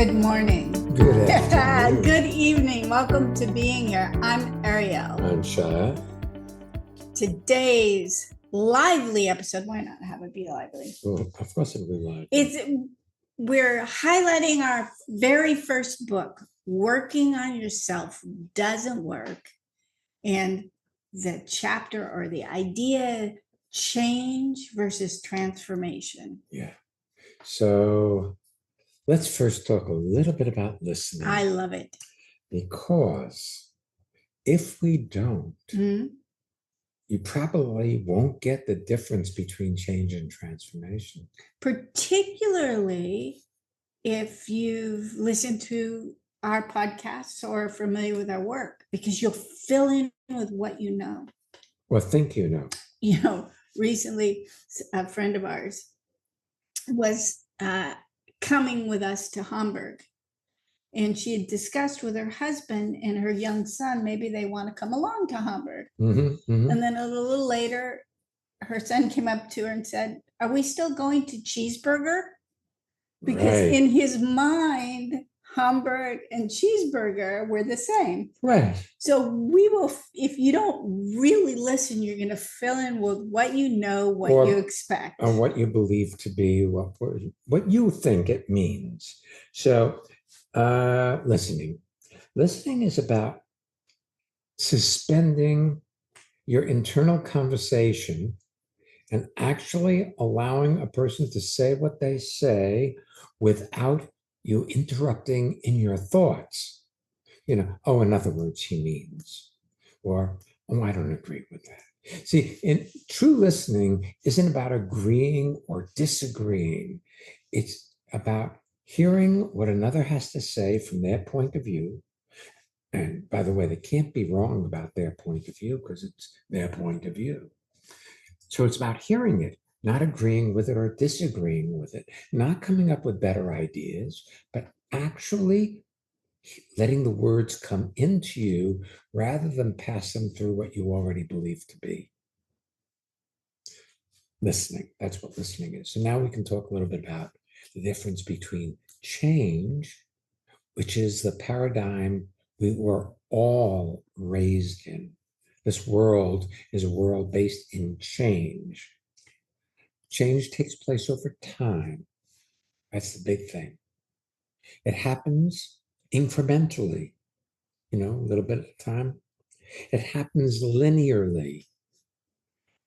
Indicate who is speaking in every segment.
Speaker 1: Good morning.
Speaker 2: Good afternoon.
Speaker 1: Good evening. Welcome to being here. I'm Ariel.
Speaker 2: I'm Shya.
Speaker 1: Today's lively episode. Why not have it be lively?
Speaker 2: Well, of course it'll be lively.
Speaker 1: We're highlighting our very first book, Working on Yourself Doesn't Work. And the chapter or the idea, change versus transformation.
Speaker 2: Yeah. So let's first talk a little bit about listening.
Speaker 1: I love it.
Speaker 2: Because if we don't, you probably won't get the difference between change and transformation.
Speaker 1: Particularly if you've listened to our podcasts or are familiar with our work, because you'll fill in with what you know.
Speaker 2: Well, think you know.
Speaker 1: You know, recently a friend of ours was coming with us to Hamburg, and she had discussed with her husband and her young son, maybe they want to come along to Hamburg. And then a little later, her son came up to her and said, "Are we still going to Cheeseburger?" Because in his mind, Hamburg and cheeseburger were the same.
Speaker 2: Right.
Speaker 1: So we will, if you don't really listen, you're going to fill in with what you know, what you expect.
Speaker 2: Or what you believe to be, what you think it means. So listening. Listening is about suspending your internal conversation and actually allowing a person to say what they say without you interrupting in your thoughts. You know, oh, in other words, he means, or, oh, I don't agree with that. See, in true listening isn't about agreeing or disagreeing. It's about hearing what another has to say from their point of view. And by the way, they can't be wrong about their point of view because it's their point of view. So it's about hearing it, not agreeing with it or disagreeing with it, not coming up with better ideas, but actually letting the words come into you rather than pass them through what you already believe to be. Listening, that's what listening is. So now we can talk a little bit about the difference between change, which is the paradigm we were all raised in. This world is a world based in change. Change takes place over time. That's the big thing. It happens incrementally, a little bit at a time. It happens linearly.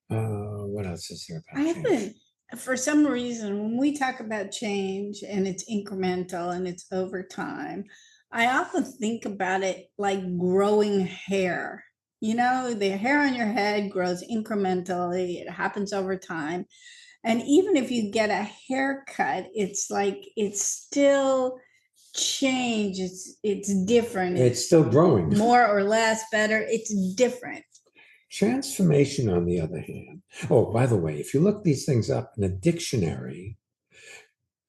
Speaker 2: What else is there about change?
Speaker 1: For some reason, when we talk about change and it's incremental and it's over time, I often think about it like growing hair. The hair on your head grows incrementally. It happens over time. And even if you get a haircut, it's like it's still change. It's different.
Speaker 2: It's still growing.
Speaker 1: More or less, better. It's different.
Speaker 2: Transformation, on the other hand. Oh, by the way, if you look these things up in a dictionary,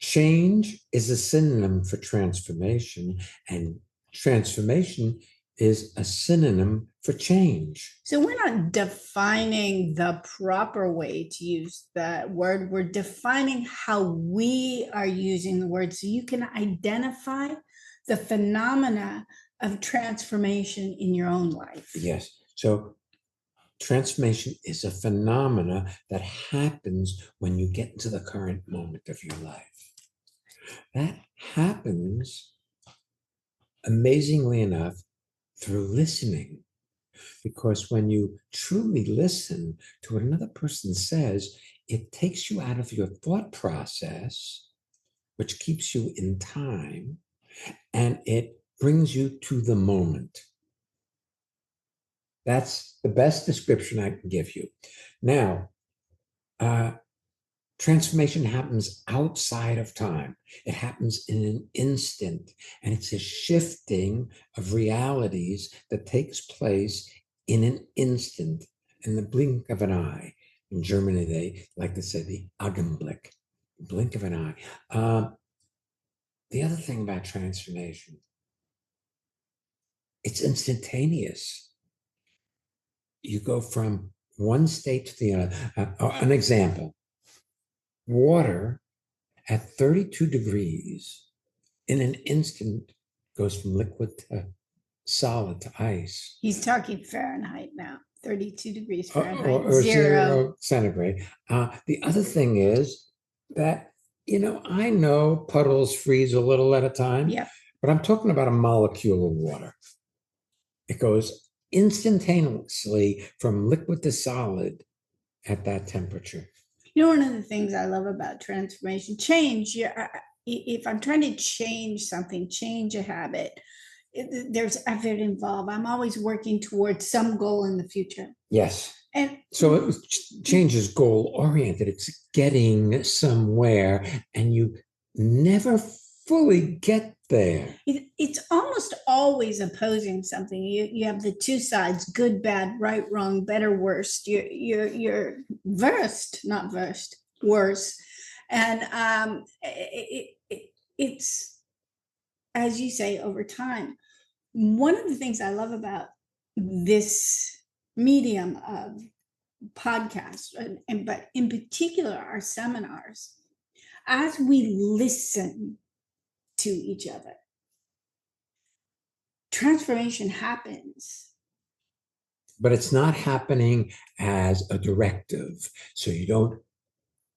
Speaker 2: change is a synonym for transformation, and transformation is a synonym for change.
Speaker 1: So we're not defining the proper way to use that word. We're defining how we are using the word so you can identify the phenomena of transformation in your own life.
Speaker 2: Yes. So transformation is a phenomena that happens when you get into the current moment of your life. That happens, amazingly enough, through listening. Because when you truly listen to what another person says, it takes you out of your thought process, which keeps you in time, and it brings you to the moment. That's the best description I can give you. Now, transformation happens outside of time. It happens in an instant, and it's a shifting of realities that takes place in an instant, in the blink of an eye. In Germany, they like to say the Augenblick, blink of an eye. The other thing about transformation, it's instantaneous. You go from one state to the other. An example. Water at 32 degrees in an instant goes from liquid to solid to ice.
Speaker 1: He's talking Fahrenheit now, 32 degrees Fahrenheit,
Speaker 2: Or
Speaker 1: zero.
Speaker 2: 0 centigrade. The other thing is that, I know puddles freeze a little at a time,
Speaker 1: Yep.
Speaker 2: but I'm talking about a molecule of water. It goes instantaneously from liquid to solid at that temperature.
Speaker 1: One of the things I love about transformation, change, if I'm trying to change something, change a habit, there's effort involved. I'm always working towards some goal in the future.
Speaker 2: Yes.
Speaker 1: And
Speaker 2: so change is goal oriented. It's getting somewhere, and you never fully get there.
Speaker 1: It's almost always opposing something. You have the two sides: good, bad, right, wrong, better, worst. You're versed, not versed, worse. And it's, as you say, over time. One of the things I love about this medium of podcasts, but in particular our seminars, as we listen to each other, transformation happens.
Speaker 2: But it's not happening as a directive. So you don't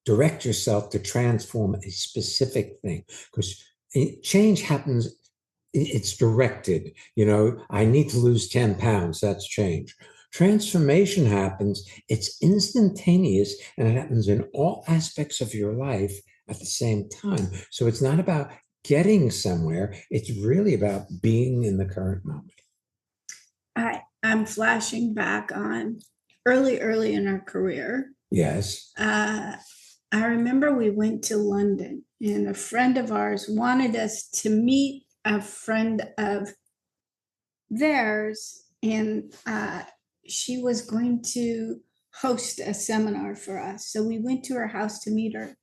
Speaker 2: direct yourself to transform a specific thing, because change happens. It's directed. I need to lose 10 pounds. That's change. Transformation happens. It's instantaneous, and it happens in all aspects of your life at the same time. So it's not about getting somewhere. It's really about being in the current moment.
Speaker 1: I'm flashing back on early in our career.
Speaker 2: Yes.
Speaker 1: I remember we went to London, and a friend of ours wanted us to meet a friend of theirs, and she was going to host a seminar for us. So we went to her house to meet her.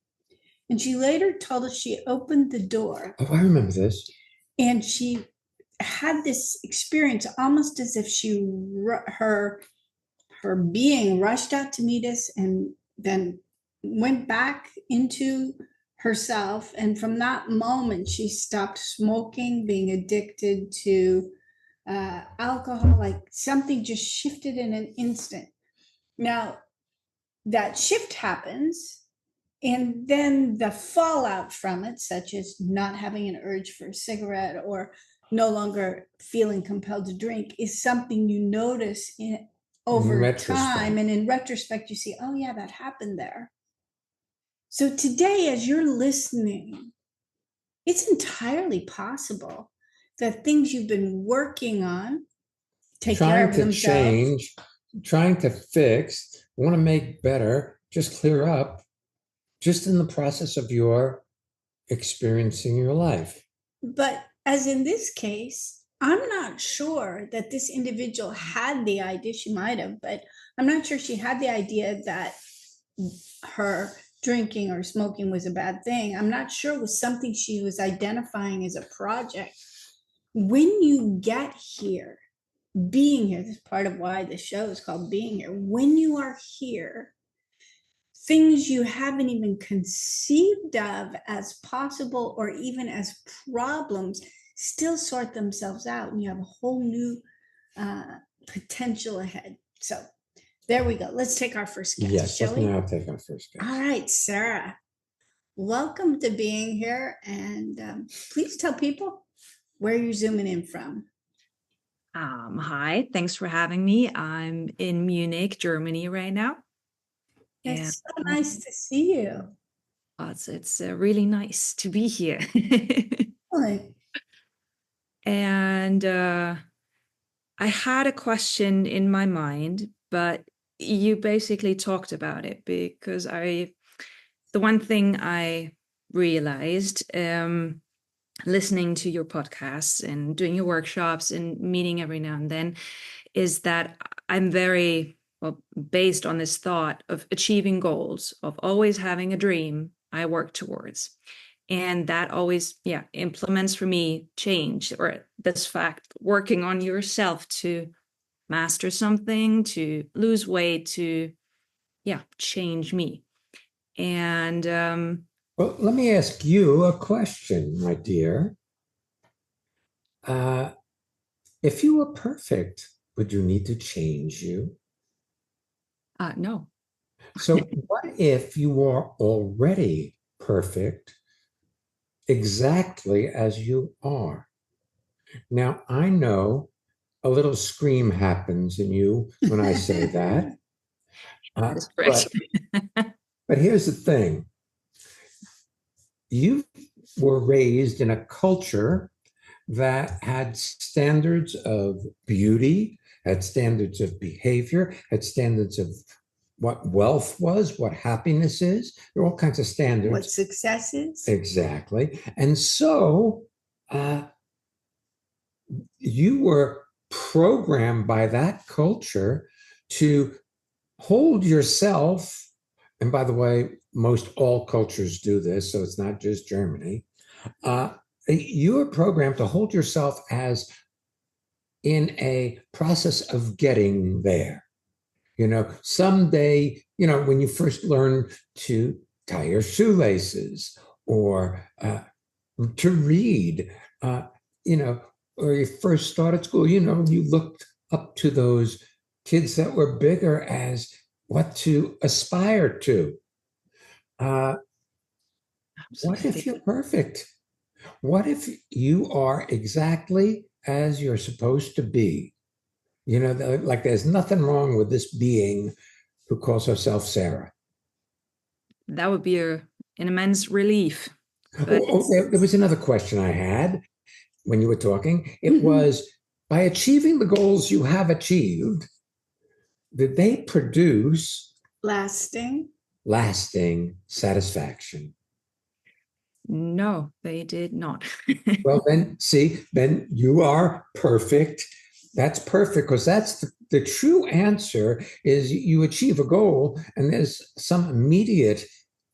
Speaker 1: And she later told us she opened the door.
Speaker 2: Oh, I remember this.
Speaker 1: And she had this experience almost as if her being rushed out to meet us and then went back into herself. And from that moment, she stopped smoking, being addicted to alcohol, like something just shifted in an instant. Now, that shift happens, and then the fallout from it, such as not having an urge for a cigarette or no longer feeling compelled to drink, is something you notice over time. And in retrospect, you see, oh yeah, that happened there. So today, as you're listening, it's entirely possible that things you've been working on, take care of themselves,
Speaker 2: change, trying to fix, want to make better, just clear up, just in the process of your experiencing your life.
Speaker 1: But as in this case, I'm not sure that this individual had the idea. She might have, but I'm not sure she had the idea that her drinking or smoking was a bad thing. I'm not sure it was something she was identifying as a project. When you get here, being here, this is part of why the show is called Being Here. When you are here, things you haven't even conceived of as possible or even as problems still sort themselves out, and you have a whole new potential ahead. So there we go. Let's take our first guest.
Speaker 2: Yes, let's now take our first guest.
Speaker 1: All right, Sarah, welcome to Being Here, and please tell people where you're zooming in from.
Speaker 3: Hi, thanks for having me. I'm in Munich, Germany right now.
Speaker 1: It's so nice to see you.
Speaker 3: It's really nice to be here. And I had a question in my mind, but you basically talked about it, because the one thing I realized listening to your podcasts and doing your workshops and meeting every now and then is that I'm very based on this thought of achieving goals, of always having a dream I work towards. And that always, implements for me change, or this fact, working on yourself to master something, to lose weight, to, change me. And
Speaker 2: well, let me ask you a question, my dear. If you were perfect, would you need to change you?
Speaker 3: No.
Speaker 2: So, what if you were already perfect exactly as you are? Now, I know a little scream happens in you when I say that.
Speaker 3: That is
Speaker 2: But
Speaker 3: correct.
Speaker 2: here's the thing. You were raised in a culture that had standards of beauty, had standards of behavior, had standards of what wealth was, what happiness is. There are all kinds of
Speaker 1: What
Speaker 2: standards.
Speaker 1: success is.
Speaker 2: Exactly. And so uh, you were programmed by that culture to hold yourself. And by the way, most all cultures do this, so it's not just Germany. Uh, you are programmed to hold yourself as in a process of getting there. Someday, when you first learn to tie your shoelaces or to read, uh, you know, or you first started school, you looked up to those kids that were bigger as what to aspire to. Uh, what if
Speaker 3: Absolutely.
Speaker 2: you're perfect? What if you are exactly as you're supposed to be? Like there's nothing wrong with this being who calls herself Sarah.
Speaker 3: That would be an immense relief. But
Speaker 2: There was another question I had when you were talking. It
Speaker 1: Mhm.
Speaker 2: was by achieving the goals you have achieved, did they produce
Speaker 1: Lasting.
Speaker 2: lasting satisfaction?
Speaker 3: no, they did not.
Speaker 2: Well, then, see, then you are perfect. That's perfect because that's the true answer is you achieve a goal and there's some immediate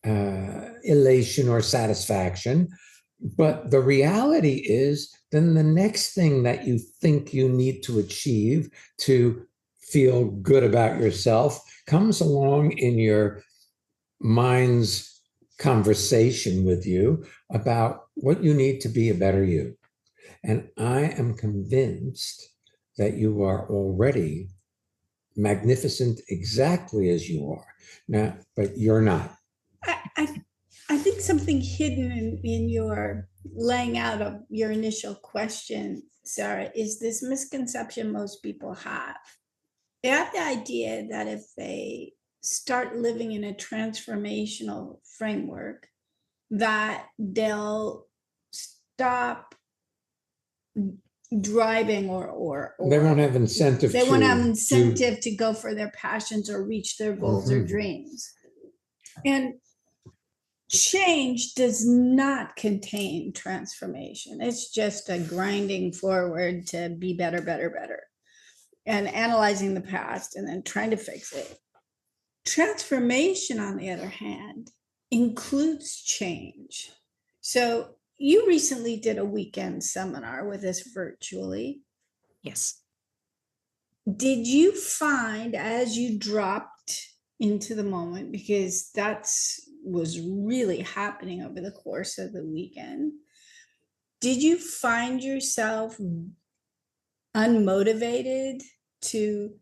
Speaker 2: elation or satisfaction. But the reality is, then the next thing that you think you need to achieve to feel good about yourself comes along in your mind's conversation with you about what you need to be a better you. And I am convinced that you are already magnificent exactly as you are. Now, but you're not.
Speaker 1: I think something hidden in your laying out of your initial question, Sarah, is this misconception most people have. They have the idea that if they start living in a transformational framework, that they'll stop driving or
Speaker 2: They won't have incentive
Speaker 1: they won't have
Speaker 2: to
Speaker 1: incentive to go for their passions or reach their goals or dreams. And change does not contain transformation. It's just a grinding forward to be better, better, better, and analyzing the past and then trying to fix it. Transformation, on the other hand, includes change. So you recently did a weekend seminar with us virtually.
Speaker 3: Yes.
Speaker 1: Did you find as you dropped into the moment, because that's was really happening over the course of the weekend, did you find yourself unmotivated to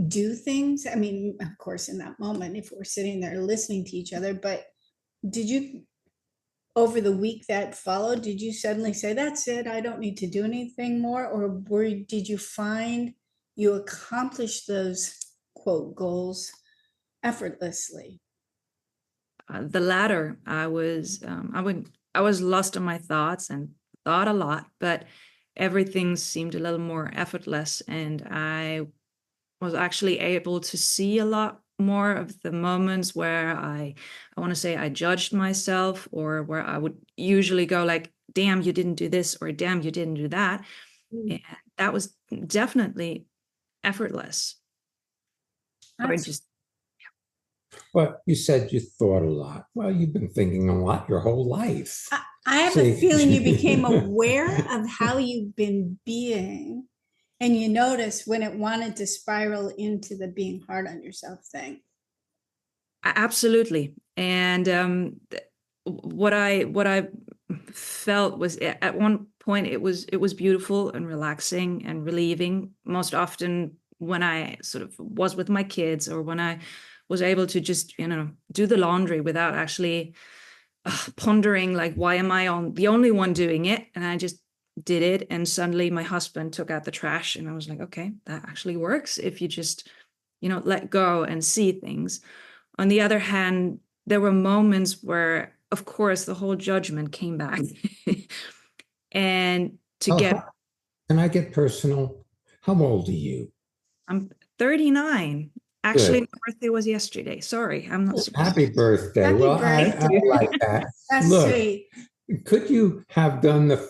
Speaker 1: do things? I mean, of course, in that moment, if we're sitting there listening to each other, but did you, over the week that followed, did you suddenly say, that's it, I don't need to do anything more? Or did you find you accomplished those quote goals effortlessly?
Speaker 3: The latter, I was lost in my thoughts and thought a lot, but everything seemed a little more effortless, and I was actually able to see a lot more of the moments where I want to say I judged myself, or where I would usually go like, damn, you didn't do this, or damn, you didn't do that. And that was definitely effortless. Or
Speaker 1: That's,
Speaker 3: just
Speaker 2: Well, you said you thought a lot. Well, you've been thinking a lot your whole life.
Speaker 1: I have a feeling you became aware of how you've been being, and you noticed when it wanted to spiral into the being hard on yourself thing.
Speaker 3: absolutely. And what I felt was at one point it was beautiful and relaxing and relieving. Most often when I sort of was with my kids, or when I was able to just, do the laundry without actually pondering, like, why am I the only one doing it? And I just did it. And suddenly my husband took out the trash, and I was like, okay, that actually works if you just, let go and see things. On the other hand, there were moments where, of course, the whole judgment came back. And to get,
Speaker 2: Can I get personal? How old are you?
Speaker 3: I'm 39. Actually,
Speaker 2: Good.
Speaker 3: my birthday was yesterday. Sorry, I'm not supposed
Speaker 2: Happy birthday.
Speaker 1: Happy
Speaker 2: Well,
Speaker 1: birthday.
Speaker 2: I like that.
Speaker 1: That's
Speaker 2: Look,
Speaker 1: sweet.
Speaker 2: could you have done the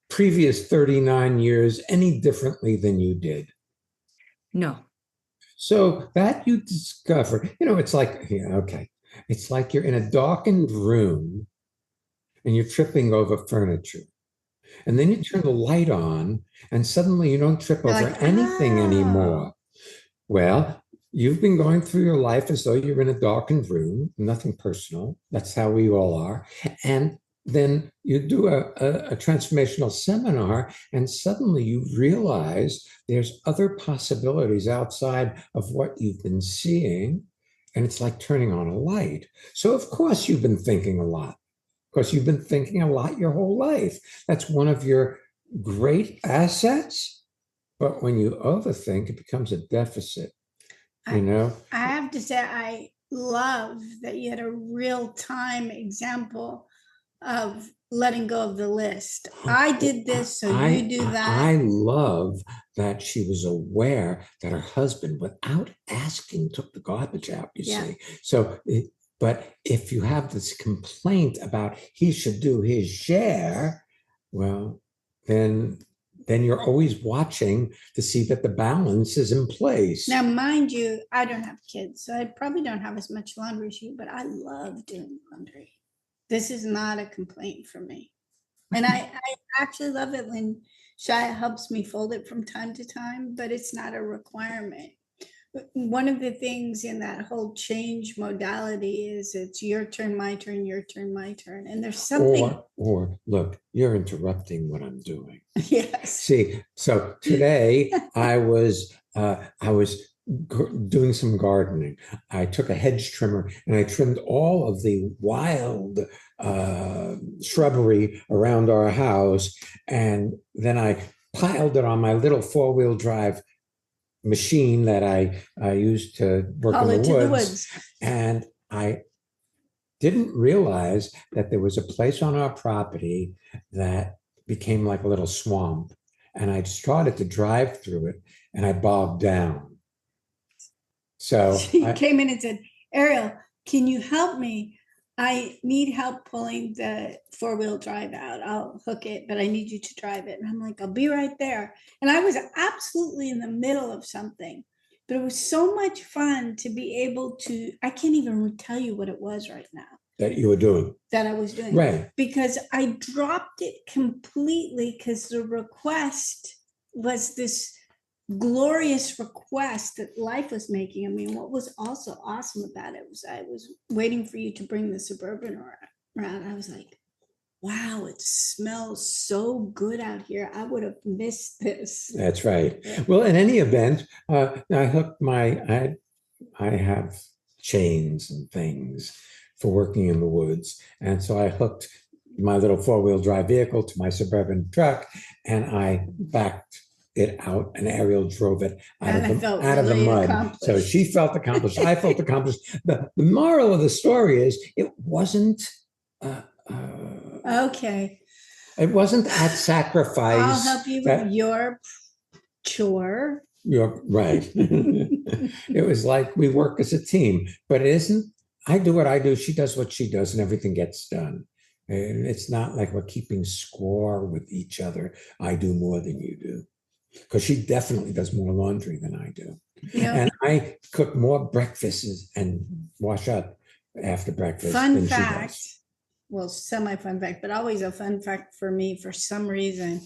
Speaker 2: previous 39 years any differently than you did?
Speaker 3: No.
Speaker 2: So that you discover, it's like, yeah, okay, it's like you're in a darkened room and you're tripping over furniture. And then you turn the light on, and suddenly you don't trip
Speaker 1: You're
Speaker 2: over
Speaker 1: like,
Speaker 2: anything
Speaker 1: oh.
Speaker 2: anymore. Well, you've been going through your life as though you're in a darkened room, nothing personal. That's how we all are. And then you do a transformational seminar, and suddenly you realize there's other possibilities outside of what you've been seeing. And it's like turning on a light. So, of course, you've been thinking a lot, because you've been thinking a lot your whole life. That's one of your great assets. But when you overthink, it becomes a deficit, you know?
Speaker 1: I have to say, I love that you had a real time example of letting go of the list. I did this, so you do that.
Speaker 2: I love that she was aware that her husband, without asking, took the garbage out, you see. So, but if you have this complaint about he should do his share, well, then you're always watching to see that the balance is in place.
Speaker 1: Now, mind you, I don't have kids, so I probably don't have as much laundry as you, but I love doing laundry. This is not a complaint for me. And I actually love it when Shia helps me fold it from time to time, but it's not a requirement. But one of the things in that whole change modality is it's your turn, my turn, your turn, my turn. And there's something.
Speaker 2: Or look, you're interrupting what I'm doing.
Speaker 1: Yes.
Speaker 2: See, so today I was doing some gardening. I took a hedge trimmer and I trimmed all of the wild shrubbery around our house, and then I piled it on my little 4-wheel drive machine that I used to work in the woods. And I didn't realize that there was a place on our property that became like a little swamp. And I started to drive through it, and I bogged down. So
Speaker 1: she came in and said, Ariel, can you help me? I need help pulling the 4-wheel drive out. I'll hook it, but I need you to drive it. And I'm like, I'll be right there. And I was absolutely in the middle of something, but it was so much fun to be able to, I can't even tell you what it was right now.
Speaker 2: That you were doing.
Speaker 1: That I was doing.
Speaker 2: Right.
Speaker 1: Because I dropped it completely because the request was this glorious request that life was making. I mean, what was also awesome about it was I was waiting for you to bring the Suburban around. I was like, wow, it smells so good out here. I would have missed this.
Speaker 2: That's right. Well, in any event, I hooked I have chains and things for working in the woods. And so I hooked my little 4-wheel drive vehicle to my Suburban truck, and I backed it out, and Ariel drove it out of the mud. So she felt accomplished. I felt accomplished. The moral of the story is it wasn't
Speaker 1: okay.
Speaker 2: It wasn't at sacrifice.
Speaker 1: I'll help you with your chore.
Speaker 2: You're right. It was like we work as a team, but it isn't. I do what I do, she does what she does, and everything gets done. And it's not like we're keeping score with each other. I do more than you do, because she definitely does more laundry than I do. Yeah. And I cook more breakfasts and wash up after breakfast.
Speaker 1: Fun fact, well, semi-fun fact, but always a fun fact for me for some reason.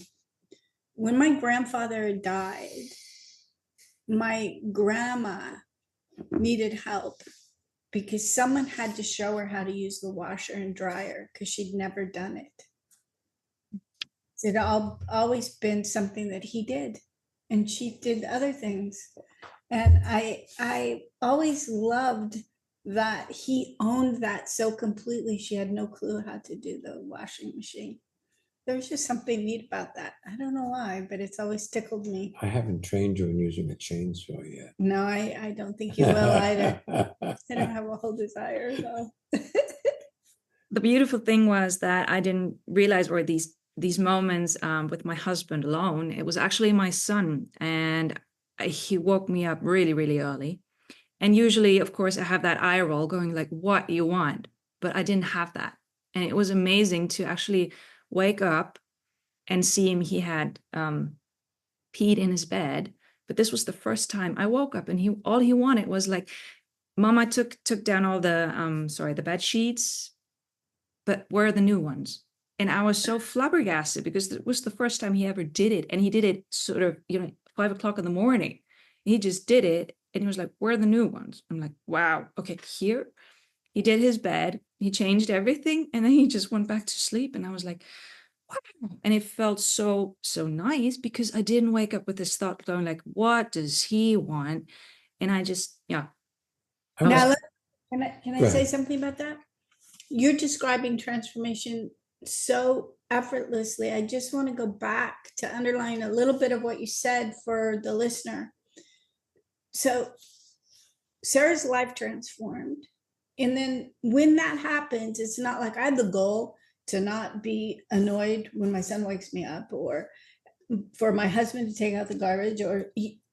Speaker 1: When my grandfather died, my grandma needed help because someone had to show her how to use the washer and dryer because she'd never done it. It always been something that he did, and she did other things. And I always loved that he owned that so completely. She had no clue how to do the washing machine. There's just something neat about that. I don't know why, but it's always tickled me.
Speaker 2: I haven't trained you in using a chainsaw yet.
Speaker 1: No, I don't think you will either. I don't have a whole desire though.
Speaker 3: The beautiful thing was that I didn't realize, or these moments with my husband alone, it was actually my son, and he woke me up really, really early. And usually, of course, I have that eye roll going like, what you want? But I didn't have that. And it was amazing to actually wake up and see him. He had peed in his bed. But this was the first time I woke up, and all he wanted was like, Mom, I took down all the bed sheets, but where are the new ones? And I was so flabbergasted because it was the first time he ever did it. And he did it sort of, 5 o'clock in the morning. He just did it. And he was like, where are the new ones? I'm like, wow, okay, here. He did his bed. He changed everything. And then he just went back to sleep. And I was like, wow. And it felt so nice because I didn't wake up with this thought going like, what does he want? And I just, yeah.
Speaker 1: Now, can I say something about that? You're describing transformation so effortlessly. I just want to go back to underline a little bit of what you said for the listener. So Sarah's life transformed. And then when that happens, it's not like I had the goal to not be annoyed when my son wakes me up, or for my husband to take out the garbage, or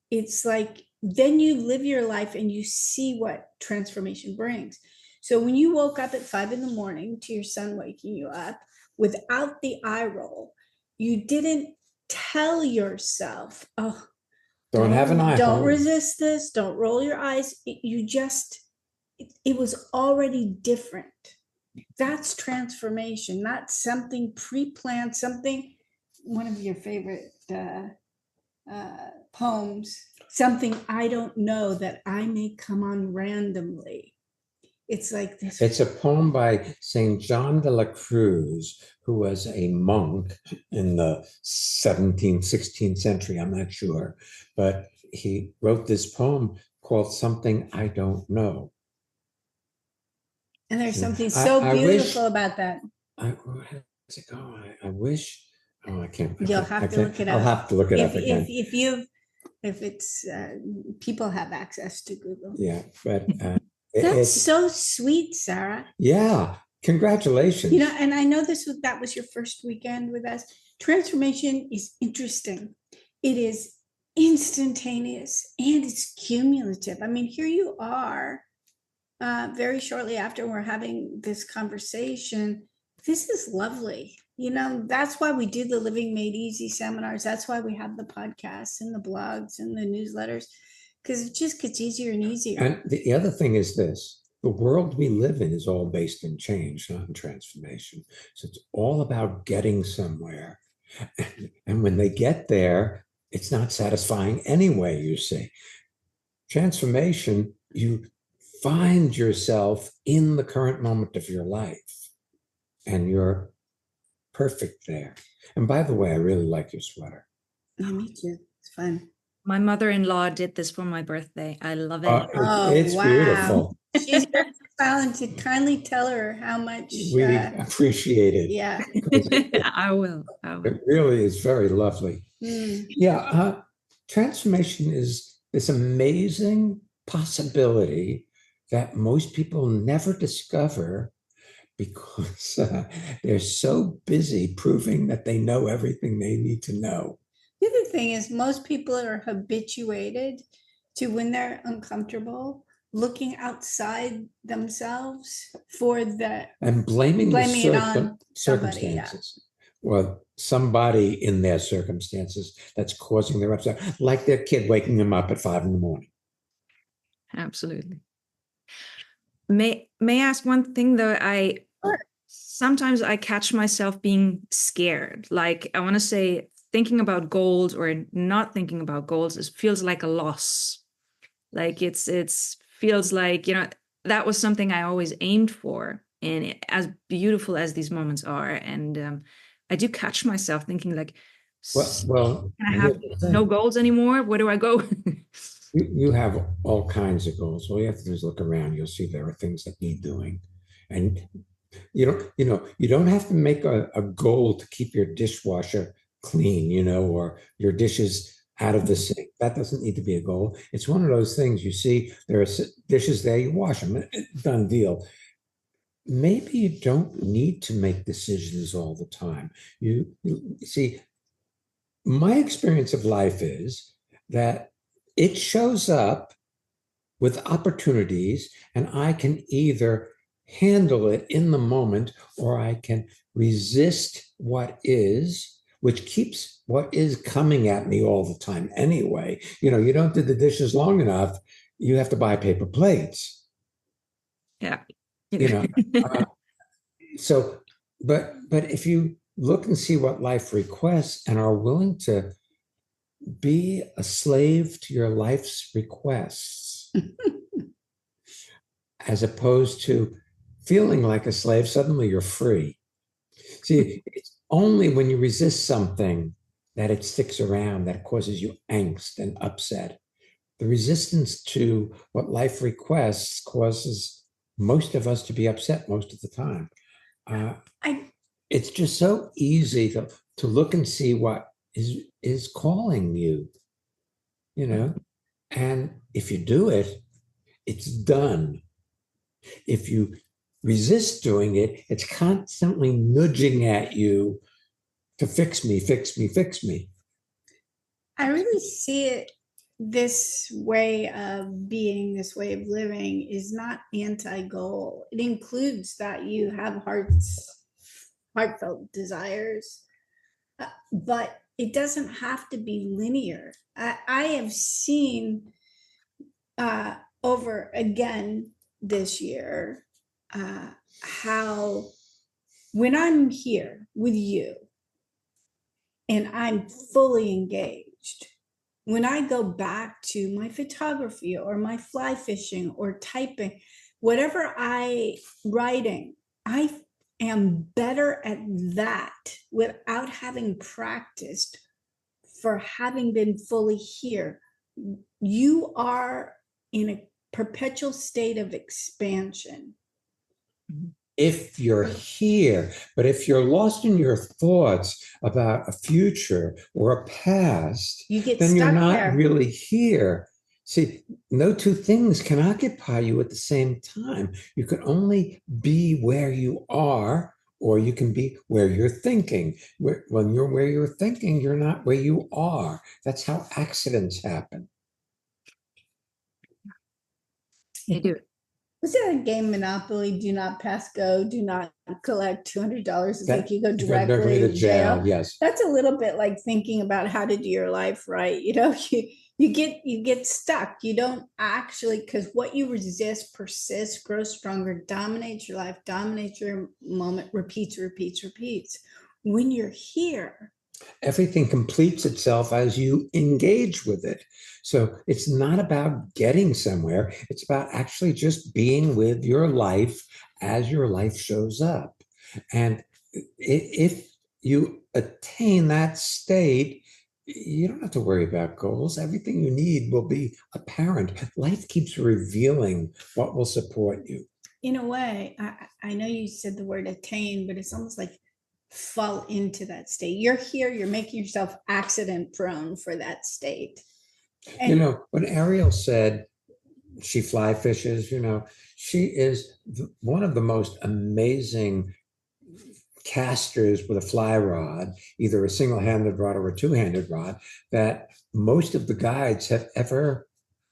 Speaker 1: it's like, then you live your life and you see what transformation brings. So when you woke up at 5 a.m. to your son waking you up without the eye roll, you didn't tell yourself, oh,
Speaker 2: Don't have an eye.
Speaker 1: Don't resist this. Don't roll your eyes. It was already different. That's transformation, not something pre-planned, something, one of your favorite poems, something I don't know that I may come on randomly. It's like this.
Speaker 2: It's a poem by St. John de la Cruz, who was a monk in the 17th, 16th century. I'm not sure, but he wrote this poem called Something I Don't Know.
Speaker 1: And there's something so beautiful about that.
Speaker 2: Where does it go? I wish. Oh, I can't.
Speaker 1: You'll have to look it up.
Speaker 2: I'll have to look it up again.
Speaker 1: If it's people have access to Google.
Speaker 2: Yeah, but
Speaker 1: that's so sweet, Sarah.
Speaker 2: Yeah, congratulations.
Speaker 1: And I know that was your first weekend with us. Transformation is interesting. It is instantaneous and it's cumulative. I mean, here you are. Very shortly after we're having this conversation, this is lovely. That's why we do the Living Made Easy seminars. That's why we have the podcasts and the blogs and the newsletters, because it just gets easier and easier.
Speaker 2: And the other thing is this: the world we live in is all based in change, not in transformation. So it's all about getting somewhere. And when they get there, it's not satisfying anyway, you see. Transformation, you find yourself in the current moment of your life, and you're perfect there. And by the way, I really like your sweater.
Speaker 1: Yeah, me too. It's fun.
Speaker 3: My mother-in-law did this for my birthday. I love it.
Speaker 2: It's wow. Beautiful.
Speaker 1: She's calling to kindly tell her how much
Speaker 2: we appreciate it.
Speaker 1: Yeah.
Speaker 3: I will.
Speaker 2: It really is very lovely. Yeah. Transformation is this amazing possibility that most people never discover because they're so busy proving that they know everything they need to know.
Speaker 1: The other thing is most people are habituated to, when they're uncomfortable, looking outside themselves for
Speaker 2: and blaming
Speaker 1: it on
Speaker 2: circumstances. Well, somebody in their circumstances that's causing their upset, like their kid waking them up at 5 a.m.
Speaker 3: Absolutely. May I ask one thing though? Sometimes I catch myself being scared. Like I want to say, thinking about goals or not thinking about goals, it feels like a loss. Like it's feels like, that was something I always aimed for. And as beautiful as these moments are, and I do catch myself thinking like,
Speaker 2: Well,
Speaker 3: can I have no goals anymore? Where do I go?
Speaker 2: you have all kinds of goals. All you have to do is look around. You'll see there are things that need doing. And you don't have to make a goal to keep your dishwasher clean, or your dishes out of the sink. That doesn't need to be a goal. It's one of those things you see there are dishes there, you wash them, done deal. Maybe you don't need to make decisions all the time. You see, my experience of life is that it shows up with opportunities, and I can either handle it in the moment or I can resist what is, which keeps what is coming at me all the time anyway. You don't do the dishes long enough, you have to buy paper plates.
Speaker 3: Yeah.
Speaker 2: uh, so, but if you look and see what life requests and are willing to be a slave to your life's requests, as opposed to feeling like a slave, suddenly you're free. See, it's only when you resist something that it sticks around, that it causes you angst and upset. The resistance to what life requests causes most of us to be upset most of the time. It's just so easy to look and see what is calling you, and if you do it, it's done. If you resist doing it, it's constantly nudging at you to fix me, fix me, fix me.
Speaker 1: I really see it this way of being, this way of living is not anti-goal. It includes that you have heartfelt desires, but it doesn't have to be linear. I have seen over again this year how when I'm here with you and I'm fully engaged, when I go back to my photography or my fly fishing or typing, whatever writing, I am better at that without having practiced for having been fully here. You are in a perpetual state of expansion.
Speaker 2: If you're here, but if you're lost in your thoughts about a future or a past, then you're not really here. See, no two things can occupy you at the same time. You can only be where you are, or you can be where you're thinking. When you're where you're thinking, you're not where you are. That's how accidents happen.
Speaker 3: They do.
Speaker 1: Was there a game Monopoly? Do not pass go. Do not collect $200. It's like you go directly to jail.
Speaker 2: Yes,
Speaker 1: that's a little bit like thinking about how to do your life right. You get stuck. You don't actually, because what you resist persists, grows stronger, dominates your life, dominates your moment, repeats. When you're here,
Speaker 2: everything completes itself as you engage with it. So it's not about getting somewhere. It's about actually just being with your life as your life shows up. And if you attain that state, you don't have to worry about goals. Everything you need will be apparent. Life keeps revealing what will support you.
Speaker 1: In a way, I know you said the word attain, but it's almost like fall into that state. You're here, you're making yourself accident prone for that state.
Speaker 2: And when Ariel said she fly fishes, she is one of the most amazing casters with a fly rod, either a single-handed rod or a two-handed rod, that most of the guides have ever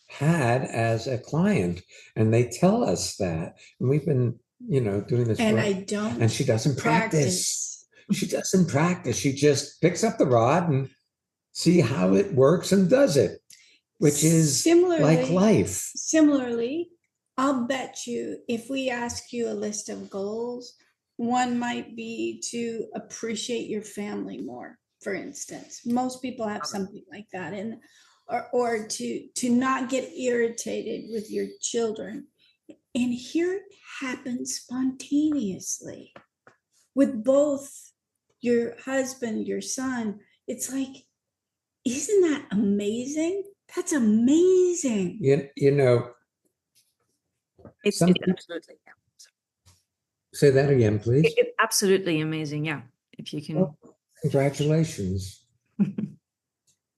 Speaker 2: had as a client. And they tell us that. And we've been, doing this
Speaker 1: and
Speaker 2: work. And she doesn't practice. She doesn't practice. She just picks up the rod and see how it works and does it, which is like life.
Speaker 1: Similarly, I'll bet you if we ask you a list of goals, one might be to appreciate your family more, for instance. Most people have something like that, or to not get irritated with your children. And here it happens spontaneously with both your husband, your son. It's like, isn't that amazing? That's amazing.
Speaker 2: You know,
Speaker 3: It's absolutely, yeah.
Speaker 2: say that again, please.
Speaker 3: It's absolutely amazing. Yeah. If you can.
Speaker 2: Well, congratulations.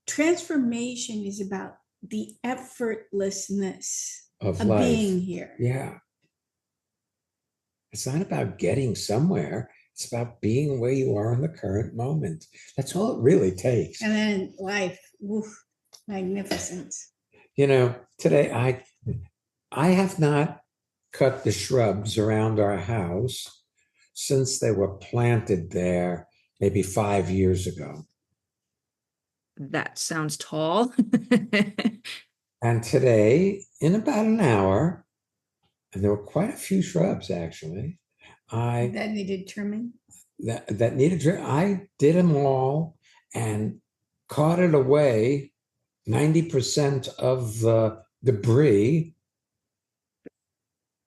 Speaker 1: Transformation is about the effortlessness
Speaker 2: Of
Speaker 1: of
Speaker 2: life.
Speaker 1: being here.
Speaker 2: Yeah. It's not about getting somewhere. It's about being where you are in the current moment. That's all it really takes.
Speaker 1: And then life, woof, magnificent.
Speaker 2: You know, today I have not cut the shrubs around our house since they were planted there maybe 5 years ago.
Speaker 3: That sounds tall.
Speaker 2: And today, in about an hour, and there were quite a few shrubs actually,
Speaker 1: That needed trimming.
Speaker 2: that needed I did them all and carted away 90% of the debris.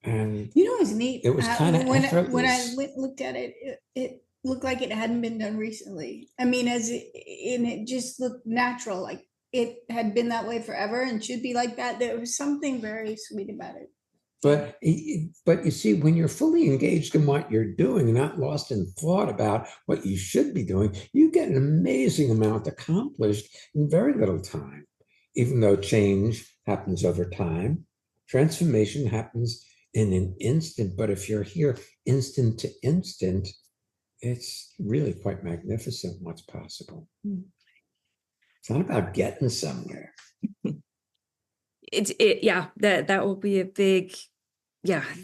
Speaker 2: And
Speaker 1: you know, it's neat.
Speaker 2: It was kind of effortless.
Speaker 1: When I looked at it, it looked like it hadn't been done recently. I mean, and it just looked natural, like it had been that way forever and should be like that. There was something very sweet about it.
Speaker 2: But you see, when you're fully engaged in what you're doing, not lost in thought about what you should be doing, you get an amazing amount accomplished in very little time. Even though change happens over time, transformation happens in an instant. But if you're here instant to instant, it's really quite magnificent what's possible. It's not about getting somewhere.
Speaker 3: Yeah, that will be a big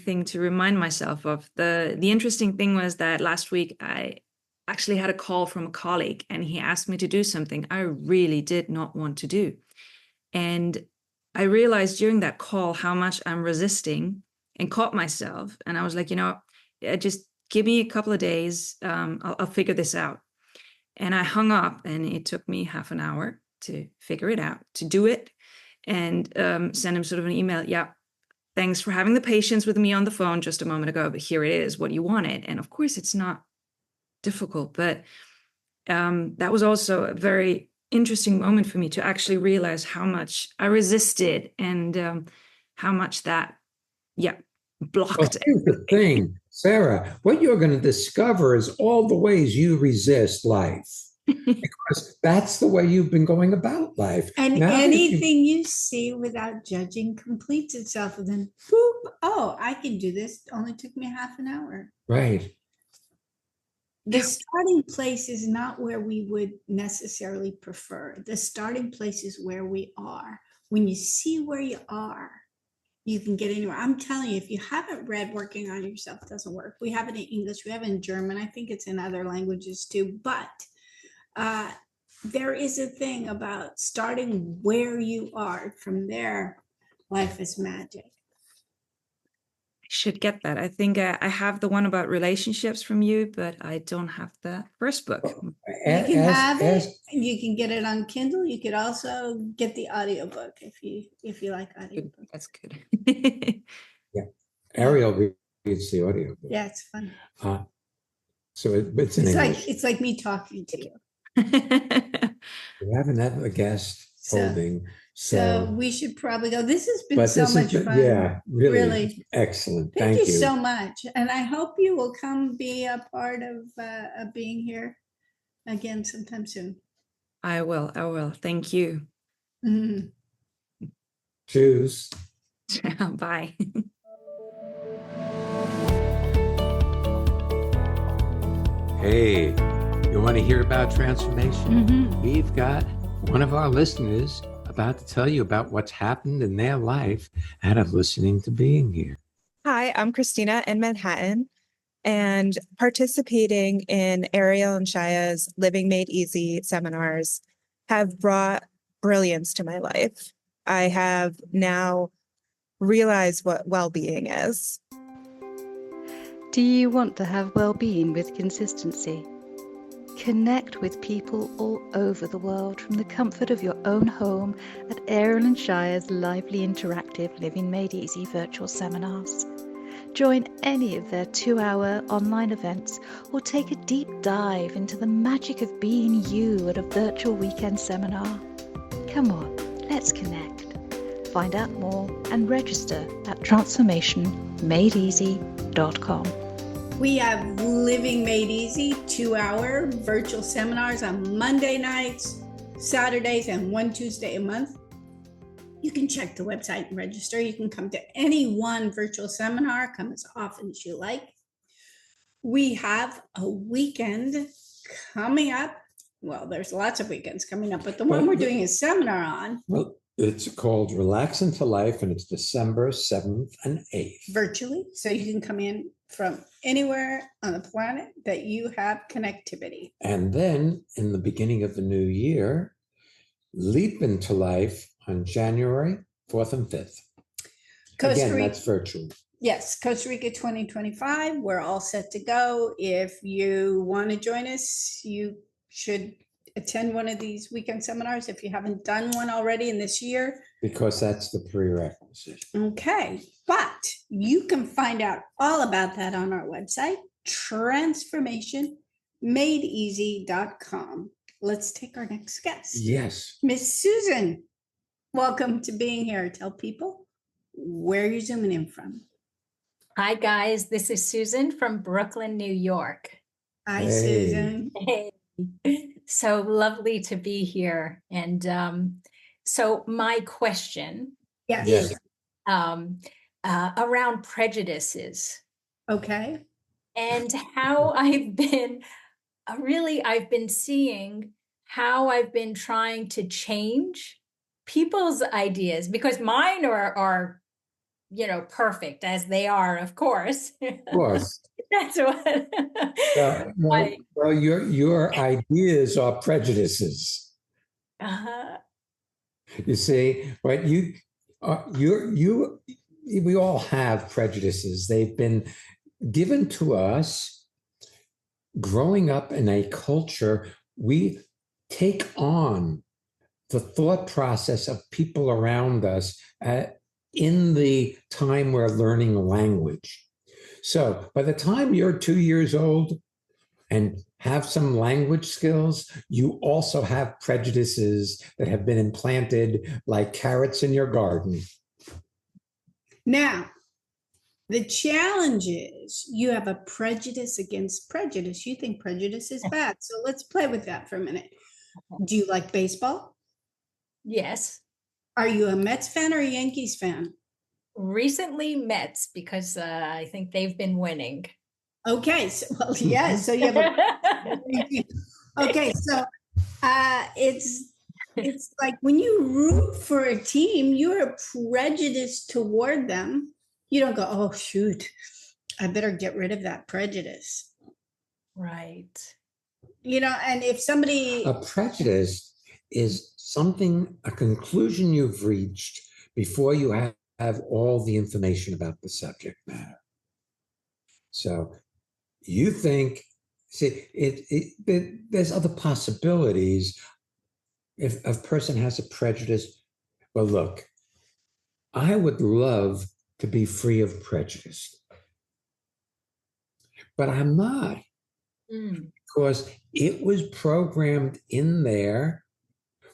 Speaker 3: thing to remind myself of. The interesting thing was that last week I actually had a call from a colleague and he asked me to do something I really did not want to do. And I realized during that call how much I'm resisting and caught myself. And I was like, just give me a couple of days. I'll figure this out. And I hung up and it took me half an hour to figure it out, to do it. And send him sort of an email. Yeah, thanks for having the patience with me on the phone just a moment ago, but here it is, what you wanted. And of course, it's not difficult, but that was also a very interesting moment for me to actually realize how much I resisted and how much that, blocked.
Speaker 2: Well, here's the thing, Sarah, what you're going to discover is all the ways you resist life. Because that's the way you've been going about life.
Speaker 1: And now anything you see without judging completes itself. And then, boop, oh, I can do this. It only took me half an hour.
Speaker 2: Right.
Speaker 1: The starting place is not where we would necessarily prefer. The starting place is where we are. When you see where you are, you can get anywhere. I'm telling you, if you haven't read Working on Yourself, it doesn't work. We have it in English. We have it in German. I think it's in other languages too. But there is a thing about starting where you are. From there, life is magic.
Speaker 3: I should get that. I think I have the one about relationships from you, but I don't have the first book.
Speaker 1: You can have it. You can get it on Kindle. You could also get the audiobook if you like audiobook.
Speaker 3: That's good.
Speaker 2: Yeah, Ariel reads the audiobook.
Speaker 1: Yeah, it's fun.
Speaker 2: So it's in English.
Speaker 1: It's like me talking to you.
Speaker 2: We haven't had a guest holding,
Speaker 1: so we should probably go. This has been so much fun.
Speaker 2: Yeah, really excellent. Thank you
Speaker 1: so much, and I hope you will come be a part of being here again sometime soon.
Speaker 3: I will. Thank you.
Speaker 1: Mm-hmm.
Speaker 2: Cheers.
Speaker 3: Bye.
Speaker 2: Hey, you want to hear about transformation? Mm-hmm. We've got one of our listeners about to tell you about what's happened in their life out of listening to being here.
Speaker 4: Hi, I'm Christina in Manhattan, and participating in Ariel and Shya's Living Made Easy seminars have brought brilliance to my life. I have now realized what well-being is.
Speaker 5: Do you want to have well-being with consistency? Connect with people all over the world from the comfort of your own home at Ariel and Shya's lively interactive Living Made Easy virtual seminars. Join any of their 2-hour online events or take a deep dive into the magic of being you at a virtual weekend seminar. Come on, let's connect. Find out more and register at transformationmadeeasy.com.
Speaker 1: We have Living Made Easy 2-hour virtual seminars on Monday nights, Saturdays, and one Tuesday a month. You can check the website and register. You can come to any one virtual seminar, come as often as you like. We have a weekend coming up. Well, there's lots of weekends coming up, but the one we're doing a seminar on.
Speaker 2: Well, it's called Relax into Life, and it's December 7th and 8th.
Speaker 1: Virtually, so you can come in from anywhere on the planet that you have connectivity.
Speaker 2: And then in the beginning of the new year, Leap into Life on January 4th and 5th. Again, that's virtual.
Speaker 1: Yes, Costa Rica 2025. We're all set to go. If you want to join us, you should attend one of these weekend seminars if you haven't done one already in this year.
Speaker 2: Because that's the prerequisite.
Speaker 1: Okay, but you can find out all about that on our website, transformationmadeeasy.com. Let's take our next guest.
Speaker 2: Yes.
Speaker 1: Miss Susan, welcome to being here. Tell people where you're zooming in from.
Speaker 6: Hi, guys. This is Susan from Brooklyn, New York.
Speaker 1: Hi,
Speaker 2: Hey.
Speaker 1: Susan.
Speaker 6: Hey. So lovely to be here. And so my question
Speaker 1: Yes.
Speaker 2: Yes.
Speaker 6: is around prejudices
Speaker 1: Okay.
Speaker 6: and how I've been seeing how I've been trying to change people's ideas, because mine are perfect as they are, of course.
Speaker 2: Of course.
Speaker 6: That's what.
Speaker 2: Well, your ideas are prejudices.
Speaker 6: Uh-huh.
Speaker 2: You see, but we all have prejudices. They've been given to us growing up in a culture. We take on the thought process of people around us in the time we're learning language. So by the time you're 2 years old and have some language skills, you also have prejudices that have been implanted like carrots in your garden.
Speaker 1: Now, the challenge is you have a prejudice against prejudice. You think prejudice is bad. So let's play with that for a minute. Do you like baseball?
Speaker 6: Yes.
Speaker 1: Are you a Mets fan or a Yankees fan?
Speaker 6: Recently Mets, because I think they've been winning.
Speaker 1: Okay, so well, yeah, so you have a okay, so it's like when you root for a team, you're prejudiced toward them. You don't go, oh shoot, I better get rid of that prejudice.
Speaker 6: Right.
Speaker 1: And if somebody
Speaker 2: A prejudice is a conclusion you've reached before you have all the information about the subject matter. So you think, there's other possibilities. If a person has a prejudice, well, look, I would love to be free of prejudice, but I'm not, because it was programmed in there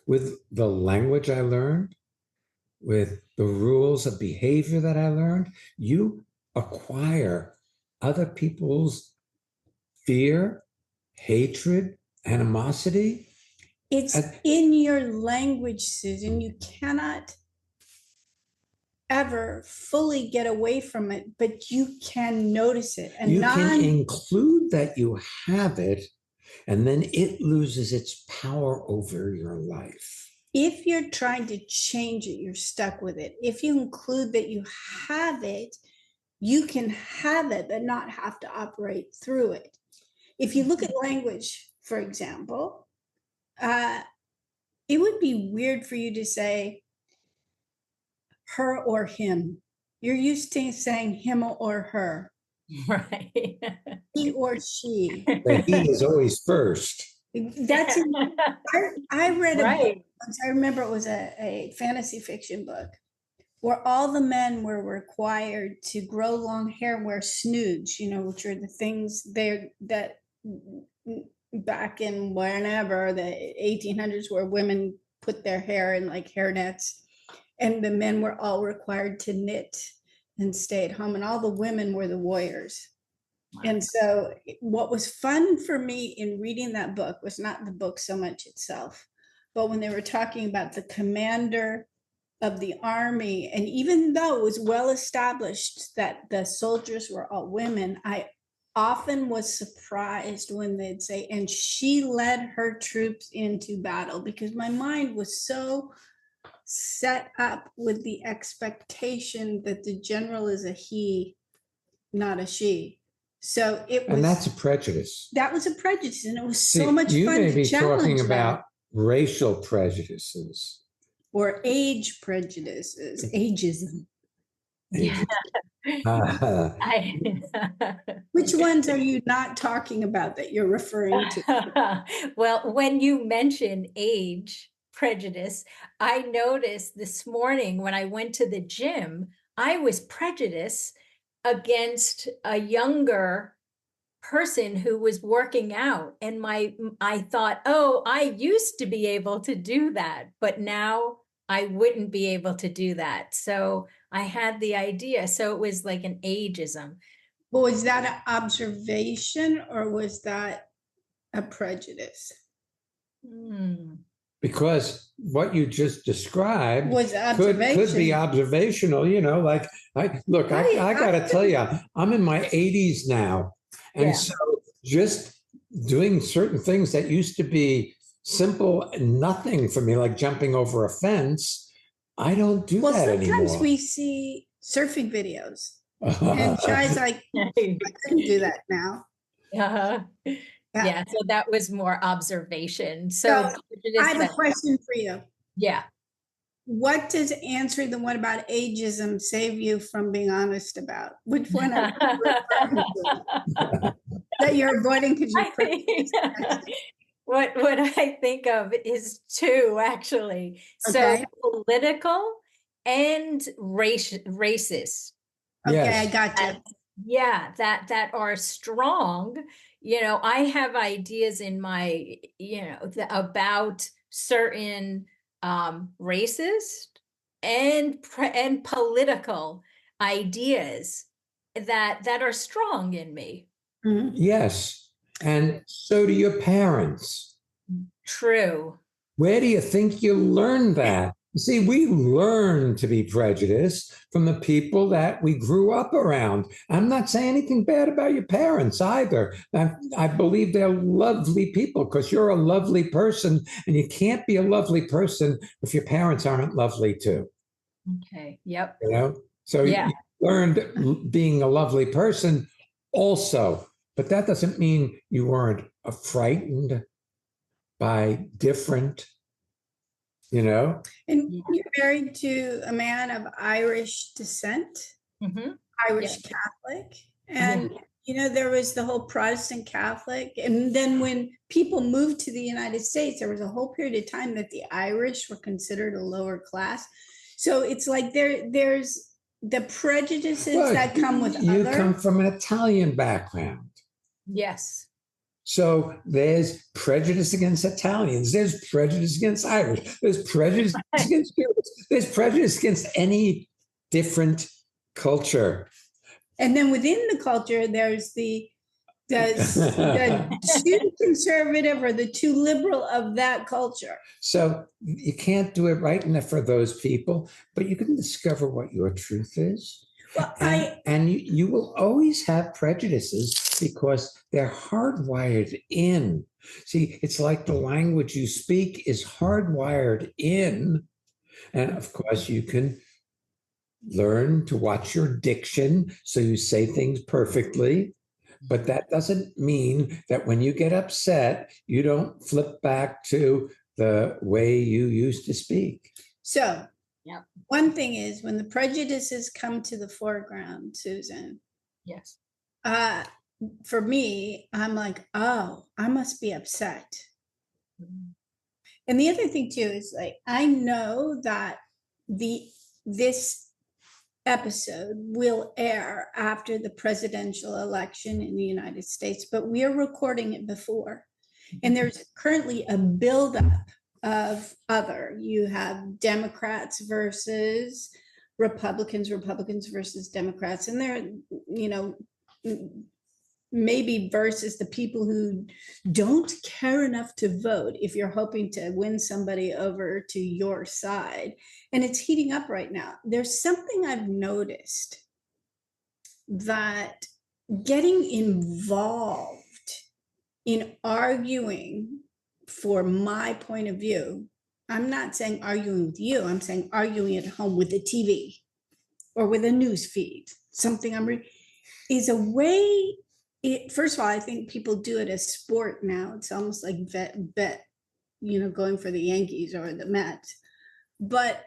Speaker 2: with the language I learned, with the rules of behavior that I learned. You acquire other people's fear, hatred, animosity.
Speaker 1: it's in your language, Susan, you cannot ever fully get away from it, but you can notice it. And
Speaker 2: you can include that you have it, and then it loses its power over your life.
Speaker 1: If you're trying to change it, you're stuck with it. If you include that you have it, you can have it, but not have to operate through it. If you look at language, for example, it would be weird for you to say her or him. You're used to saying him or her.
Speaker 6: Right.
Speaker 1: He or she.
Speaker 2: The he is always first.
Speaker 1: That's I read a book
Speaker 6: Right.
Speaker 1: once. I remember it was a fantasy fiction book where all the men were required to grow long hair and wear snoods, which are the things there that back in whenever the 1800s, where women put their hair in like hair nets, and the men were all required to knit and stay at home, and all the women were the warriors. And so what was fun for me in reading that book was not the book so much itself, but when they were talking about the commander of the army, and even though it was well established that the soldiers were all women, I often was surprised when they'd say, and she led her troops into battle, because my mind was so set up with the expectation that the general is a he, not a she. So it was,
Speaker 2: And that's a prejudice.
Speaker 1: that was a prejudice, and it was
Speaker 2: See,
Speaker 1: so much
Speaker 2: you
Speaker 1: fun
Speaker 2: may
Speaker 1: to
Speaker 2: be
Speaker 1: challenge
Speaker 2: talking
Speaker 1: that.
Speaker 2: about racial prejudices.
Speaker 1: Or age prejudices, ageism.
Speaker 6: Yeah.
Speaker 1: Which ones are you not talking about that you're referring to?
Speaker 6: Well, when you mention age prejudice, I noticed this morning when I went to the gym, I was prejudiced against a younger person who was working out, and I thought, oh, I used to be able to do that, but now I wouldn't be able to do that. So I had the idea. So it was like an ageism.
Speaker 1: Well, was that an observation or was that a prejudice?
Speaker 2: Because what you just described
Speaker 1: Was
Speaker 2: could be
Speaker 1: observation.
Speaker 2: observational, like I got to tell you, I'm in my 80s now. And
Speaker 6: Yeah.
Speaker 2: so just doing certain things that used to be simple and nothing for me, like jumping over a fence, I don't do
Speaker 1: Well,
Speaker 2: that
Speaker 1: sometimes
Speaker 2: anymore.
Speaker 1: we see surfing videos and Shai's like, I couldn't do that now.
Speaker 6: Uh-huh. Yeah, so that was more observation. So
Speaker 1: I have a question for you.
Speaker 6: Yeah.
Speaker 1: What does answering the one about ageism save you from being honest about? Which one are you that you're avoiding because you're
Speaker 6: what I think of is two, actually.
Speaker 1: Okay.
Speaker 6: So political and racist.
Speaker 1: Okay,
Speaker 2: Yes.
Speaker 1: I got you.
Speaker 6: Yeah, that are strong. I have ideas in my, about certain racist and political ideas that are strong in me.
Speaker 1: Mhm.
Speaker 2: Yes. And so do your parents.
Speaker 6: True.
Speaker 2: Where do you think you learned that? See, we learn to be prejudiced from the people that we grew up around. I'm not saying anything bad about your parents either. I believe they're lovely people because you're a lovely person, and you can't be a lovely person if your parents aren't lovely too.
Speaker 6: Okay. Yep.
Speaker 2: So
Speaker 6: Yeah.
Speaker 2: you learned being a lovely person also, but that doesn't mean you weren't frightened by different. And
Speaker 1: you're married to a man of Irish descent, Irish Catholic. And, there was the whole Protestant Catholic. And then when people moved to the United States, there was a whole period of time that the Irish were considered a lower class. So it's like there's the prejudices that come with
Speaker 2: you come from an Italian background.
Speaker 6: Yes.
Speaker 2: So there's prejudice against Italians. There's prejudice against Irish. There's prejudice against Jews. There's prejudice against any different culture.
Speaker 1: And then within the culture, there's the too conservative or the too liberal of that culture.
Speaker 2: So you can't do it right enough for those people, but you can discover what your truth is.
Speaker 1: Well,
Speaker 2: and you will always have prejudices because they're hardwired in. See, it's like the language you speak is hardwired in. And of course, you can learn to watch your diction so you say things perfectly. But that doesn't mean that when you get upset, you don't flip back to the way you used to speak.
Speaker 1: So one thing is when the prejudices come to the foreground, Susan.
Speaker 6: Yes.
Speaker 1: For me, I'm like, oh, I must be upset. And the other thing too is like, I know that this episode will air after the presidential election in the United States, but we are recording it before. And there's currently a buildup of you have Democrats versus Republicans, Republicans versus Democrats, and they're, maybe versus the people who don't care enough to vote if you're hoping to win somebody over to your side. And it's heating up right now. There's something I've noticed, that getting involved in arguing for my point of view, I'm not saying arguing with you, I'm saying arguing at home with the TV or with a news feed, something is a way. First of all, I think people do it as sport now. It's almost like bet, going for the Yankees or the Mets. But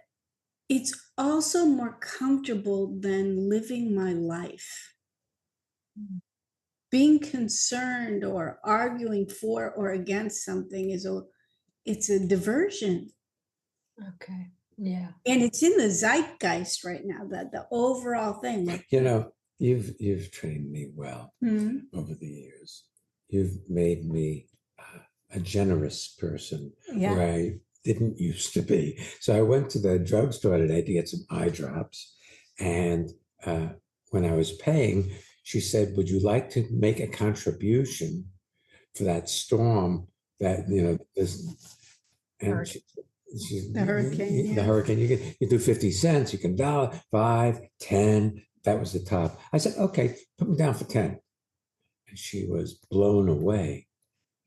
Speaker 1: it's also more comfortable than living my life. Being concerned or arguing for or against something it's a diversion.
Speaker 6: Okay. Yeah.
Speaker 1: And it's in the zeitgeist right now, that the overall thing.
Speaker 2: You've trained me well over the years. You've made me a generous person where I didn't used to be. So I went to the drugstore today to get some eye drops. And when I was paying, she said, would you like to make a contribution for that storm that, and
Speaker 1: the hurricane.
Speaker 2: The hurricane, you do 50 cents, you can $1, 5, 10. That was the top. I said, okay, put me down for 10. And she was blown away.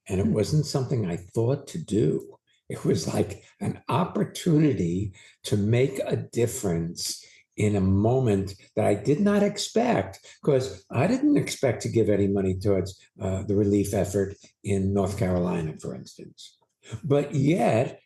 Speaker 2: And it wasn't something I thought to do. It was like an opportunity to make a difference in a moment that I did not expect, because I didn't expect to give any money towards the relief effort in North Carolina, for instance. But yet,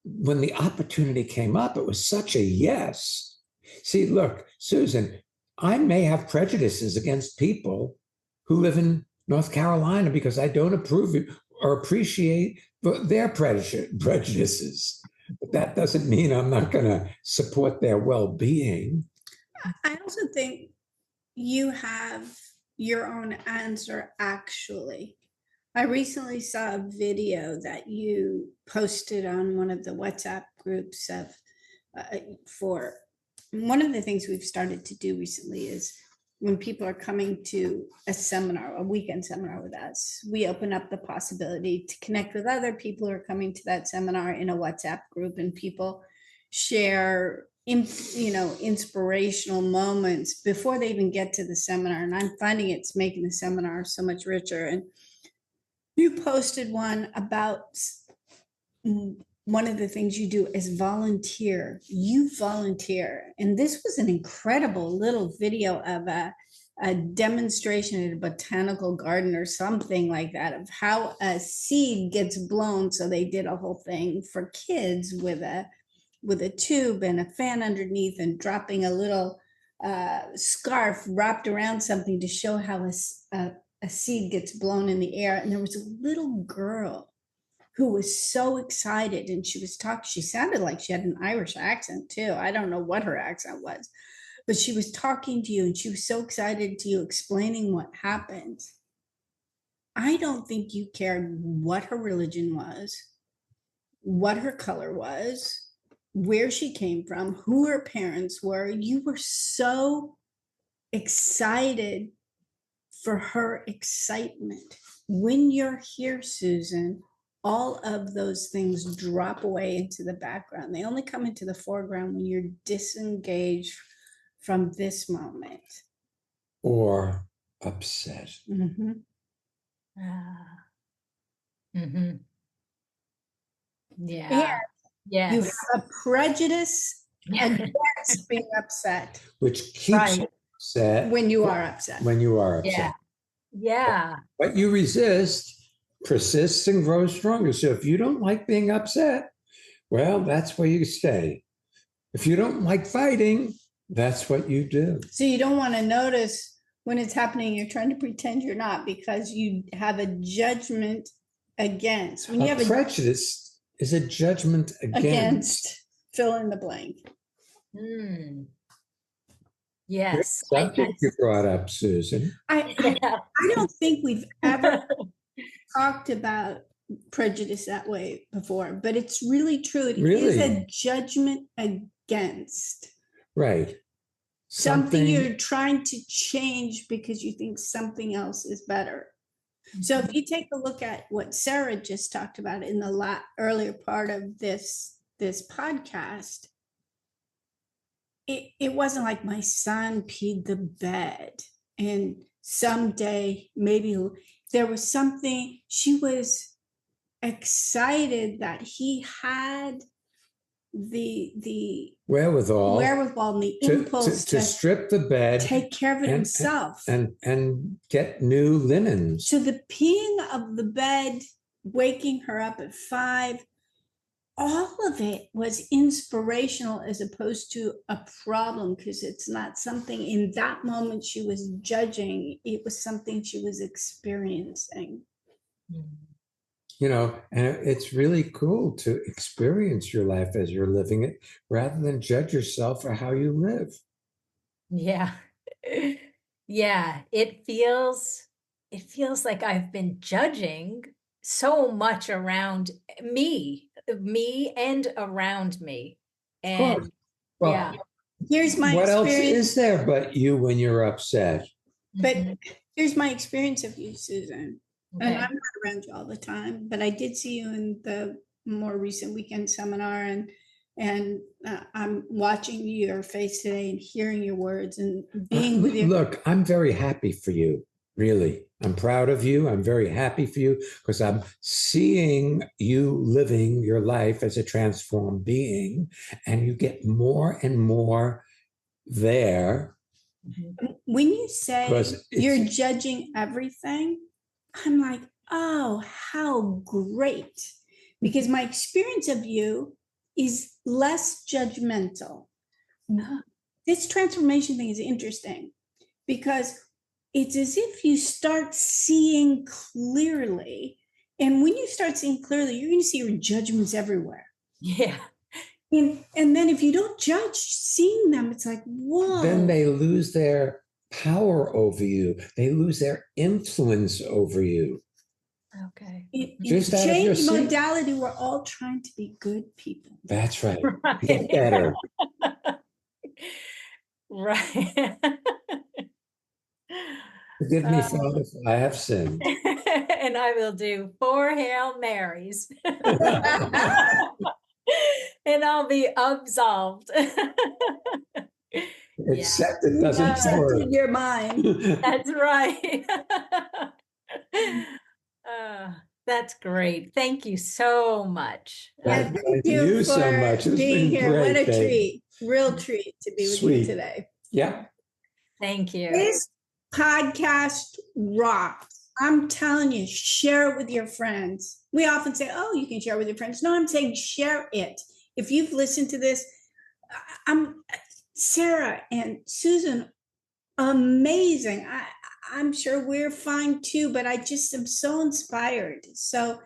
Speaker 2: when the opportunity came up, it was such a yes. See, look, Susan, I may have prejudices against people who live in North Carolina because I don't approve or appreciate their prejudices. But that doesn't mean I'm not going to support their well-being.
Speaker 1: I also think you have your own answer, actually. I recently saw a video that you posted on one of the WhatsApp groups for one of the things we've started to do recently is when people are coming to a seminar, a weekend seminar with us, we open up the possibility to connect with other people who are coming to that seminar in a WhatsApp group, and people share, inspirational moments before they even get to the seminar. And I'm finding it's making the seminar so much richer. And you posted one about one of the things you do is volunteer. You volunteer. And this was an incredible little video of a demonstration at a botanical garden or something like that, of how a seed gets blown. So they did a whole thing for kids with a tube and a fan underneath, and dropping a little scarf wrapped around something to show how a seed gets blown in the air. And there was a little girl who was so excited, and she sounded like she had an Irish accent too. I don't know what her accent was, but she was talking to you and she was so excited to you, explaining what happened. I don't think you cared what her religion was, what her color was, where she came from, who her parents were. You were so excited for her excitement. When you're here, Susan, all of those things drop away into the background. They only come into the foreground when you're disengaged from this moment.
Speaker 2: Or upset.
Speaker 1: Mm-hmm.
Speaker 6: Mm-hmm. Yeah.
Speaker 1: And
Speaker 6: yes.
Speaker 1: you have a prejudice against being upset.
Speaker 2: Which keeps you upset.
Speaker 1: When you are upset.
Speaker 2: When you are upset.
Speaker 6: Yeah. Yeah.
Speaker 2: What you resist persists and grows stronger. So if you don't like being upset, well, that's where you stay. If you don't like fighting, that's what you do.
Speaker 1: So you don't want to notice when it's happening. You're trying to pretend you're not, because you have a judgment against. When you have
Speaker 2: prejudice is a judgment against
Speaker 1: fill in the blank.
Speaker 6: Yes.
Speaker 2: Subject you brought up, Susan.
Speaker 6: Yeah.
Speaker 1: I don't think we've ever talked about prejudice that way before, but it's really true. It is
Speaker 2: Really?
Speaker 1: a judgment against
Speaker 2: Right.
Speaker 1: something you're trying to change because you think something else is better. So if you take a look at what Sarah just talked about in the earlier part of this podcast, it wasn't like my son peed the bed and someday maybe there was something. She was excited that he had the
Speaker 2: wherewithal
Speaker 1: and the impulse
Speaker 2: to strip the bed,
Speaker 1: take care of it himself,
Speaker 2: and get new linens.
Speaker 1: So the peeing of the bed, waking her up at 5, all of it was inspirational as opposed to a problem, because it's not something in that moment she was judging. It was something she was experiencing.
Speaker 2: You know, and it's really cool to experience your life as you're living it rather than judge yourself for how you live.
Speaker 6: Yeah. Yeah. It feels like I've been judging so much around me and around me. And
Speaker 2: well,
Speaker 6: yeah.
Speaker 1: Here's my
Speaker 2: what else
Speaker 1: experience.
Speaker 2: is there but you when you're upset?
Speaker 1: But here's my experience of you, Susan.
Speaker 6: Okay.
Speaker 1: And I'm not around you all the time, but I did see you in the more recent weekend seminar, and I'm watching your face today and hearing your words and being with you.
Speaker 2: Look, I'm very happy for you. Really, I'm proud of you. I'm very happy for you because I'm seeing you living your life as a transformed being, and you get more and more there.
Speaker 1: When you say you're judging everything, I'm like, oh, how great. Because my experience of you is less judgmental. This transformation thing is interesting because it's as if you start seeing clearly. And when you start seeing clearly, you're going to see your judgments everywhere.
Speaker 6: Yeah.
Speaker 1: And then if you don't judge seeing them, it's like, whoa.
Speaker 2: Then they lose their power over you. They lose their influence over you.
Speaker 6: Okay.
Speaker 2: Just
Speaker 1: in
Speaker 2: out of your
Speaker 1: change modality, we're all trying to be good people.
Speaker 2: That's right. Get better.
Speaker 6: Right.
Speaker 2: Forgive me, Father, if I have sinned.
Speaker 6: And I will do 4 Hail Marys. And I'll be absolved.
Speaker 2: Except it doesn't work.
Speaker 1: In your mind.
Speaker 6: That's right. That's great. Thank you so much.
Speaker 2: Thank you so much. It's
Speaker 1: being
Speaker 2: been
Speaker 1: here.
Speaker 2: great,
Speaker 1: What a
Speaker 2: babe.
Speaker 1: treat. Real treat to be with you today.
Speaker 2: Yeah.
Speaker 6: Thank you.
Speaker 1: This podcast rocks. I'm telling you, share it with your friends. We often say, oh, you can share it with your friends. No, I'm saying share it. If you've listened to this, Sarah and Susan, amazing. I'm sure we're fine too, but I just am so inspired. So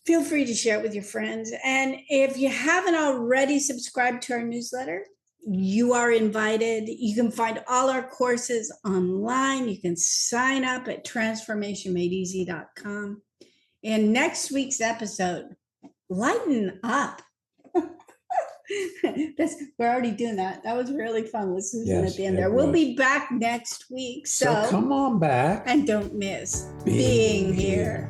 Speaker 1: feel free to share it with your friends. And if you haven't already subscribed to our newsletter, you are invited. You can find all our courses online. You can sign up at transformationmadeeasy.com. In next week's episode, lighten up. We're already doing that. That was really fun with Susan at the end there. We'll be back next week. So
Speaker 2: come on back.
Speaker 1: And don't miss being here.